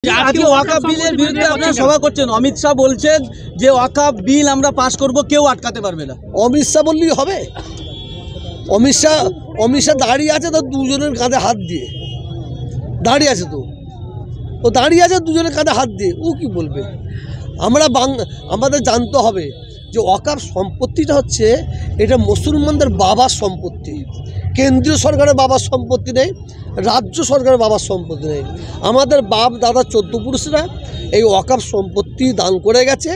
আজকে ওয়াকফ বিলের বিরুদ্ধে আপনারা সভা করছেন। অমিত শাহ বলছেন যে ওয়াকফ বিল আমরা পাস করব, কেউ আটকাতে পারবে না। অমিত শাহ বললেই হবে? অমিত শাহ দাঁড়িয়ে আছে তো দুজনের কাঁধে হাত দিয়ে দাঁড়িয়ে আছে, তো ও দাঁড়িয়ে আছে দুজনের কাঁধে হাত দিয়ে, ও কি বলবে? আমাদের জানতে হবে যে ওয়াকফ সম্পত্তিটা হচ্ছে এটা মুসলমানদের বাবার সম্পত্তি। কেন্দ্রীয় সরকারের বাবার সম্পত্তি নেই, রাজ্য সরকারের বাবার সম্পত্তি নেই। আমাদের বাপ দাদা 14 পুরুষরা এই ওয়াকফ সম্পত্তি দান করে গেছে,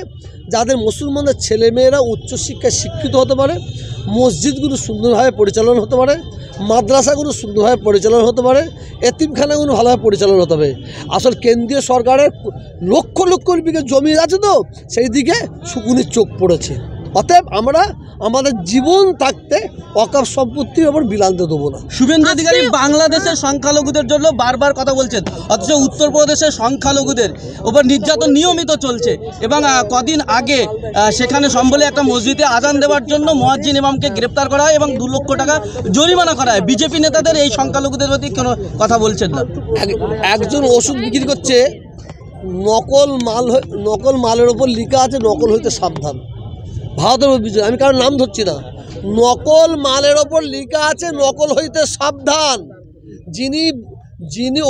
যাদের মুসলমানদের ছেলেমেয়েরা উচ্চশিক্ষায় শিক্ষিত হতে পারে, মসজিদগুলো সুন্দরভাবে পরিচালনা হতে পারে, মাদ্রাসাগুলো সুন্দরভাবে পরিচালনা হতে পারে, এতিমখানাগুলো ভালোভাবে পরিচালনা হতে হবে। আসলে কেন্দ্রীয় সরকারের লক্ষ লক্ষ বিঘা জমি আছে, তো সেই দিকে শুকুনির চোখ পড়েছে। অতএব আমরা আমাদের জীবন থাকতে ওয়াকফ সম্পত্তির ওপর বিল আনতে দেবো না। শুভেন্দু অধিকারী বাংলাদেশের সংখ্যালঘুদের জন্য বারবার কথা বলছেন, অথচ উত্তরপ্রদেশের সংখ্যালঘুদের ওপর নির্যাতন নিয়মিত চলছে। এবং কদিন আগে সেখানে সম্বলে একটা মসজিদে আজান দেওয়ার জন্য মুয়াজ্জিন ইমামকে গ্রেপ্তার করা হয় এবং 2 লক্ষ টাকা জরিমানা করা হয়। বিজেপি নেতাদের এই সংখ্যালঘুদের প্রতি কোনো কথা বলছেন না। একজন ওষুধ বিক্রি করছে, নকল মালের ওপর লেখা আছে নকল হইতে সাবধান। ভারতের বিজয়, আমি কারোর নাম ধরছি না, নকল মালের ওপর লেখা আছে নকল হইতে সাবধান। যিনি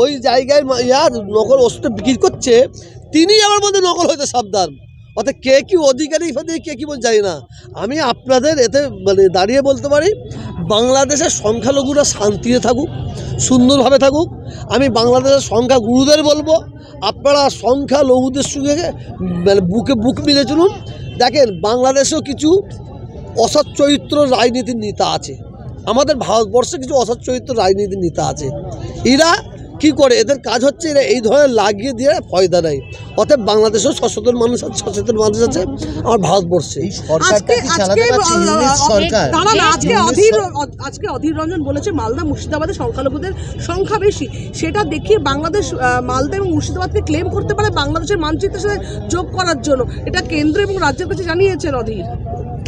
ওই জায়গায় নকল ওষুধটা বিক্রি করছে, তিনি আমার মধ্যে নকল হইতে সাবধান। অর্থাৎ কে কি অধিকারী কে কি বলতে জানি না। আমি আপনাদের এতে দাঁড়িয়ে বলতে পারি, বাংলাদেশের সংখ্যালঘুরা শান্তিতে থাকুক, সুন্দরভাবে থাকুক। আমি বাংলাদেশের সংখ্যাগুরুদের বলবো, আপনারা সংখ্যালঘুদের সঙ্গে বুকে বুক মিলে চলুন। দেখেন, বাংলাদেশেও কিছু অসৎ চরিত্র রাজনীতির নেতা আছে, আমাদের ভারতবর্ষে কিছু অসৎ চরিত্র রাজনীতির নেতা আছে। এরা কি করে? এদের কাজ হচ্ছে এরা এই ধরনের লাগিয়ে দিয়ে ফয়দা নেয়। অতএব বাংলাদেশেও সচেতন মানুষ আছে, আমার ভারতবর্ষে। আজকে অধীর রঞ্জন বলেছে মালদা মুর্শিদাবাদে সংখ্যালঘুদের সংখ্যা বেশি, সেটা দেখিয়ে বাংলাদেশ মালদা এবং মুর্শিদাবাদকে ক্লেম করতে পারে বাংলাদেশের মানচিত্রের সাথে যোগ করার জন্য। এটা কেন্দ্র এবং রাজ্যের কাছে জানিয়েছেন অধীর।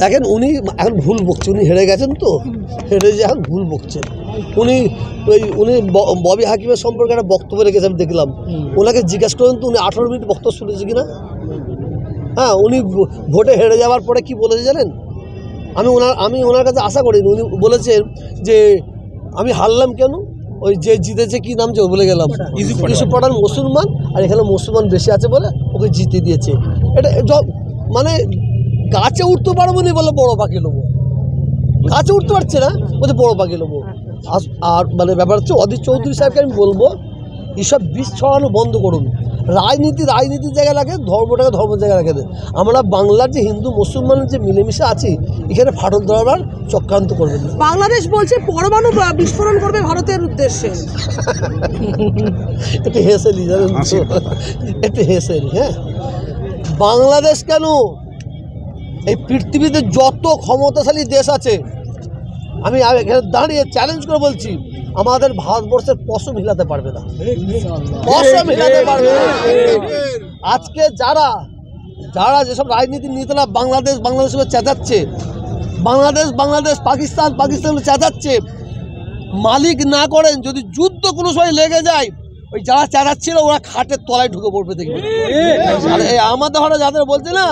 দেখেন, উনি এখন ভুল বকছেন, উনি হেরে গেছেন, তো হেরে যে এখন ভুল বকছেন। উনি ববি হাকিমের সম্পর্কে একটা বক্তব্য রেখেছে, আমি দেখলাম। ওনাকে জিজ্ঞাসা করেন তো উনি 18 মিনিট বক্তব্য শুনেছে কিনা। হ্যাঁ, উনি ভোটে হেরে যাওয়ার পরে কি বলেছে জানেন? আমি ওনার কাছে আশা করিনি। উনি বলেছেন যে আমি হারলাম কেন, ওই যে জিতেছে কি নাম যে বলে গেলাম, ইউসুফ পাঠান মুসলমান, আর এখানে মুসলমান বেশি আছে বলে ওকে জিতে দিয়েছে। এটা মানে গাছে উঠতে পারবো না বলে বড় পাখি নেবো, গাছে উঠতে পারছে না বলছে বড় পাখি নেবো। আর ব্যাপার হচ্ছে, অধীর চৌধুরী সাহেবকে আমি বলবো, এইসব বিষ ছড়ানো বন্ধ করুন। রাজনীতির জায়গায় লাগে, ধর্মটাকে ধর্মের জায়গায় রেখে দেয়। আমরা বাংলার যে হিন্দু মুসলমানের যে মিলেমিশে আছি, এখানে ফাটল ধরাবার চক্রান্ত করবেন না। বাংলাদেশ বলছে পরমাণু বিস্ফোরণ করবে ভারতের উদ্দেশ্যে। একটু হেসেলি জানেন, একটু হেসেলি। হ্যাঁ, বাংলাদেশ কেন, এই পৃথিবীতে যত ক্ষমতাশালী দেশ আছে, আমি এখানে দাঁড়িয়ে চ্যালেঞ্জ করে বলছি, আমাদের ভারতবর্ষের পশম হিলাতে পারবে না, পশম হিলাতে পারবে না। আজকে যারা যেসব রাজনীতির নেতারা বাংলাদেশ চেঁচাচ্ছে, বাংলাদেশ পাকিস্তান চেঁচাচ্ছে, মালিক না করেন, যদি যুদ্ধ কোনো সময় লেগে যায়, ওই যারা চেঁচাচ্ছিল ওরা খাটের তলায় ঢুকে পড়বে, দেখবে। আর এই আমাদের হঠাৎ যাদের বলছে না,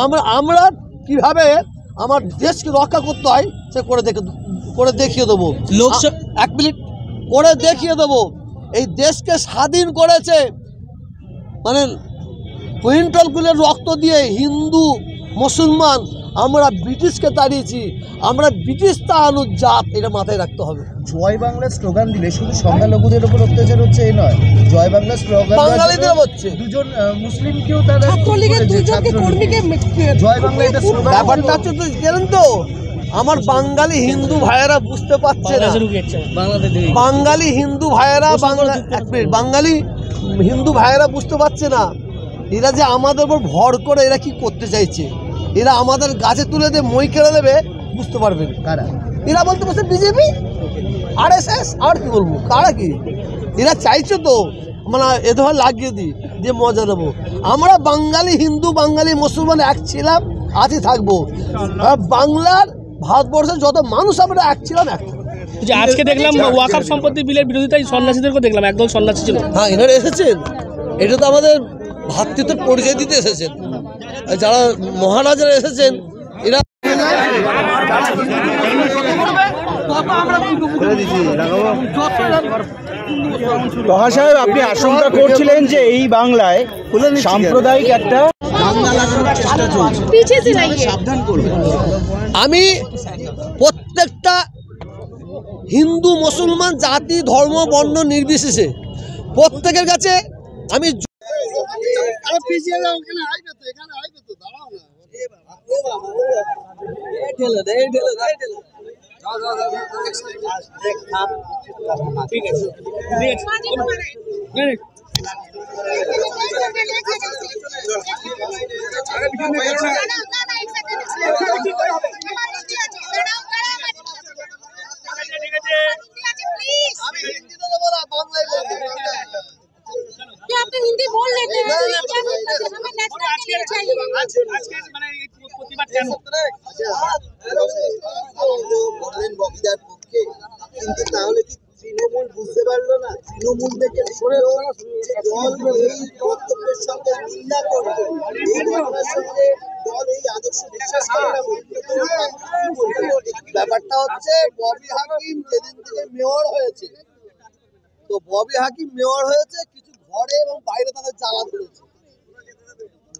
আমরা কিভাবে আমার দেশকে রক্ষা করতে হয় সে করে দেখিয়ে দেবো। এক মিনিট করে দেখিয়ে দেবো। এই দেশকে স্বাধীন করেছে কুইন্টালগুলোর রক্ত দিয়ে হিন্দু মুসলমান। আমরা ব্রিটিশকে তাড়িয়েছি, আমরা ব্রিটিশ তাড়ানোর জাত, এটা মাথায় রাখতে হবে। জয় বাংলা স্লোগান দিলে শুধু সংখ্যালঘুদের উপর অত্যাচার হচ্ছে এই নয়, জয় বাংলা স্লোগান বাঙালিদের হচ্ছে, দুজন মুসলিমকেও তারা জয় বাংলা, এটা ব্যাপারটা হচ্ছে তো জানেন তো, আমার বাঙালি হিন্দু ভাইয়েরা বুঝতে পারছে না। বাঙালি হিন্দু ভাইয়েরা বুঝতে পারছে না, এরা যে আমাদের উপর ভর করে এরা কি করতে চাইছে। এরা আমাদের গাছে তুলে দিয়ে মই কেড়ে দেবে, বুঝতে পারবেন কারা। এরা বলতে বসে বিজেপি, RSS, আর কি বলবো, কারা কি। এরা চাইছে তো এ ধর লাগিয়ে দিয়ে মজা নেবো। আমরা বাঙালি হিন্দু, বাঙালি মুসলমান এক ছিলাম, আজই থাকবো। বাংলার ভারতবর্ষের যত মানুষ আমরা এক ছিলাম, এক থাকবো। যে আজকে দেখলাম ওয়াকফ সম্পত্তি বিলের বিরোধিতায় সন্ন্যাসীদেরকে দেখলাম, একদল সন্ন্যাসী ছিল। হ্যাঁ, এনারা এসেছেন, এটা তো আমাদের ভ্রাতৃত্বের পরিচয় দিতে এসেছেন। যারা মহারাজারা এসেছেন এরা প্রকাশ সাহেব, আপনি আশঙ্কা করছিলেন যে এই বাংলায় সাম্প্রদায়িক একটা সাবধান করবেন। আমি প্রত্যেকটা হিন্দু মুসলমান জাতি ধর্ম বর্ণ নির্বিশেষে প্রত্যেকের কাছে আমি আপনি হিন্दी बोल लेते हैं, क्या हमें नेशनल के लिए चाहिए। বললেন বকিদার পক্ষে, কিন্তু তাহলে কি তৃণমূল বুঝতে পারলো না? তৃণমূল থেকে দল এই বক্তব্যের সঙ্গে নিন্দা করবে, এই ঘটনার সঙ্গে দল এই আদর্শ বিশ্বাস করে না। ব্যাপারটা হচ্ছে ববি হাকিম যেদিন থেকে মেয়র হয়েছে, তো ববি হাকিম মেয়র হয়েছে, কিছু ঘরে এবং বাইরে তাদের জ্বালা ধরেছে।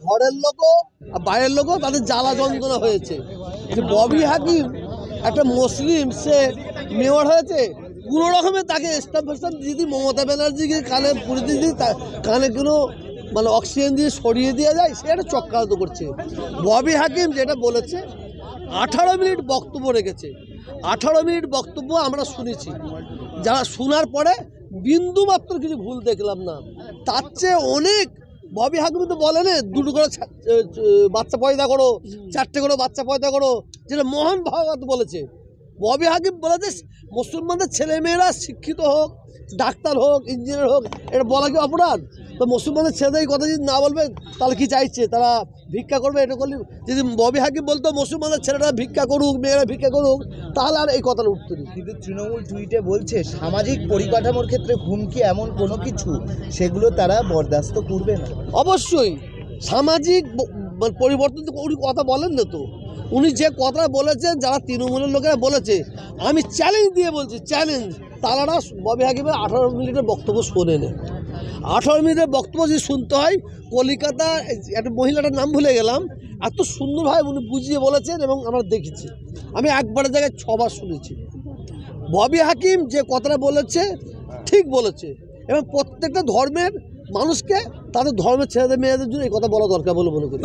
ঘরের লোকও আর বাইরের লোকও তাদের জ্বালা যন্ত্রণা হয়েছে। যে ববি হাকিম একটা মুসলিম, সে মেয়র হয়েছে, কোনো রকমে তাকে স্টাম্প ফেস্টাম্প দিয়ে দিই, মমতা ব্যানার্জিকে কানে পুড়ে দিয়ে দিই, কানে কোনো মানে অক্সিজেন দিয়ে সরিয়ে দেওয়া যায়, সে একটা চক্রান্ত করছে। ববি হাকিম যেটা বলেছে, 18 মিনিট বক্তব্য রেখেছে, 18 মিনিট বক্তব্য আমরা শুনেছি। যারা শোনার পরে বিন্দু মাত্র কিছু ভুল দেখলাম না। তার চেয়ে অনেক ববি হাকিম তো বলেন 2 করে বাচ্চা পয়দা করো, 4টে করে বাচ্চা পয়দা করো, যেটা মোহন ভাগবত বলেছে। ববি হাকিম বলেছে মুসলমানদের ছেলেমেয়েরা শিক্ষিত হোক, ডাক্তার হোক, ইঞ্জিনিয়ার হোক, এটা বলা কি অপরাধ? তো মুসলমানদের ছেলেদের এই কথা যদি না বলবে তাহলে কি চাইছে? তারা ভিক্ষা করবে? এটা করলে যদি ববি হাকিম বলতো মুসলমানদের ছেলেরা ভিক্ষা করুক, মেয়েরা ভিক্ষা করুক, তাহলে আর এই কথাটা উঠতো না। কিন্তু তৃণমূল টুইটে বলছে সামাজিক পরিকাঠামোর ক্ষেত্রে হুমকি এমন কোনো কিছু সেগুলো তারা বরদাস্ত করবে না। অবশ্যই সামাজিক পরিবর্তন তো উনি কথা বলেন না। তো উনি যে কথাটা বলেছেন, যারা তৃণমূলের লোকেরা বলেছে, আমি চ্যালেঞ্জ দিয়ে বলছি, চ্যালেঞ্জ, তারা ববি হাকিমের 18 মিনিটের বক্তব্য শোনে না। 18 মিনিটের বক্তব্য যদি শুনতে হয়, কলিকাতা একটা মহিলাটার নাম ভুলে গেলাম, এত সুন্দরভাবে উনি বুঝিয়ে বলেছেন এবং আমরা দেখেছি। আমি একবারের জায়গায় 6 বার শুনেছি। ববি হাকিম যে কথাটা বলেছে ঠিক বলেছে, এবং প্রত্যেকটা ধর্মের মানুষকে তাদের ধর্মের ছেলেদের মেয়েদের জন্য এই কথা বলা দরকার বলে মনে করি।